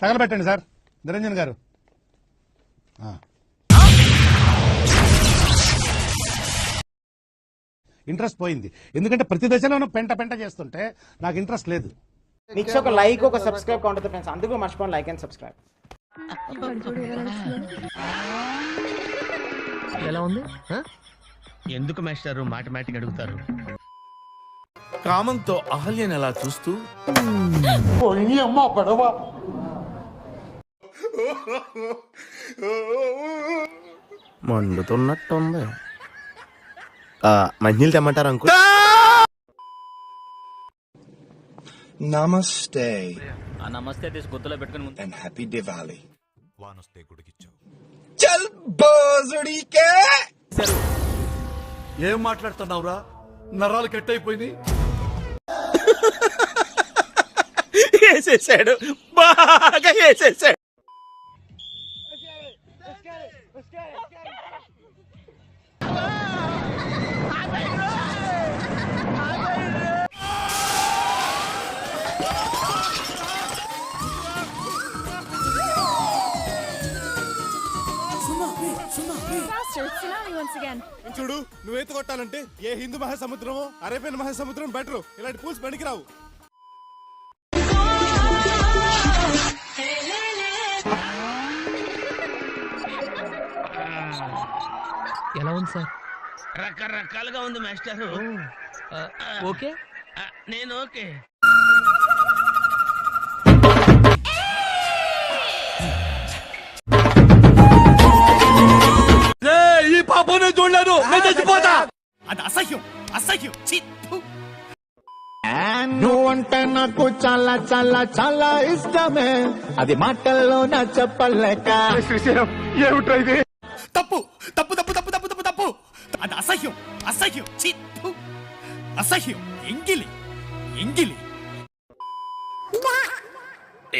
తగలబెట్టండి sir Niranjan గారు. Interest పోయింది, ఎందుకంటే ప్రతి దశలోనూ పెంట పెంట చేస్తుంటే నాకు ఇంట్రెస్ట్ లేదు. మీకు ఒక లైక్ ఒక సబ్స్క్రైబ్ కౌంట్ అవుతుంది ఫ్రెండ్స్, అందుకు మర్చిపోండి లైక్ అండ్ సబ్స్క్రైబ్. ఎలా ఉంది? ఎందుకు మాస్టర్ మాటమాటిక్ అడుగుతారు? కామంతో అహల్యను అలా చూస్తూ మండుతున్నట్టుంది. మంచినీళ్ళు తెమ్మంటారు అంకుల్? నమస్తే. ఆ నమస్తే తీసి గుర్తులో పెట్టుకుని అండ్ హ్యాపీ దివాలి. వానొస్తే గుడికిచ్చావు. చల్ బోజుడికే. ఏం మాట్లాడుతున్నావురా? నరాలు కట్ అయిపోయింది. వేసేసాడు, బాగా వేసేసాడు. చూడు, నువ్వు ఈత కొట్టాలంటే ఏ హిందూ మహాసముద్రం అరేబియన్ మహాసముద్రం బెటర్. ఇలాంటి పూల్స్ పనికిరావు. ఎలా ఉంది సార్? రకరకాలుగా ఉంది మాస్టర్. ఓకే, నేను ఓకే. ఈ పాపనే చూడలేదు, నేను చచ్చిపోతా. అది అసహ్యం, అసహ్యం. నువ్వంటే నాకు చాలా చాలా చాలా ఇష్టమే, అది మాటల్లో నా చెప్పలేక. ఏమిటో ఇది? తప్పు తప్పు తప్పు తప్పు తప్పు తప్పు తప్పు. అది అసహ్యం, అసహ్యం. అసహ్యం. ఎంగిలి, ఎంగిలి.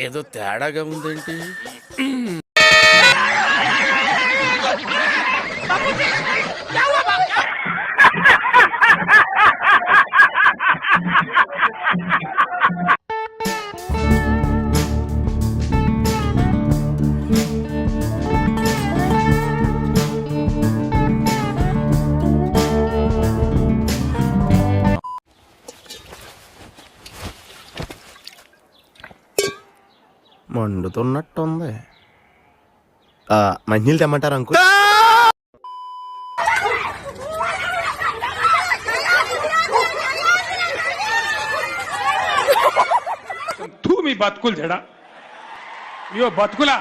ఏదో తేడాగా ఉందేంటి? మండుతున్నట్టుంది. మంచినీళ్ళు తెమ్మంటారు అంకుల్? మీ బతుకులు చెడా, ఇవో బతుకులా.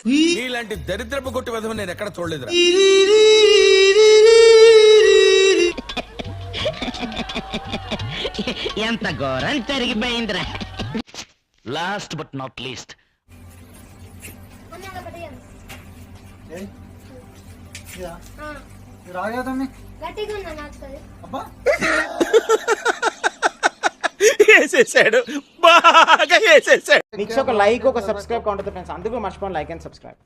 నీలాంటి దరిద్రపు కొట్టి విధం నేను ఎక్కడ చూడలేదురా. ఎంత ఘోరం జరిగిపోయిందిరా. లాస్ట్ బట్ నాట్ లీస్ట్, వేసేసాడు, బాగా వేసేసాడు. మీకు ఒక లైక్ ఒక సబ్స్క్రైబ్ కౌంట్ అవుతుంది ఫ్రెండ్స్, అందుకు మర్చిపోండి లైక్ అండ్ సబ్స్క్రైబ్.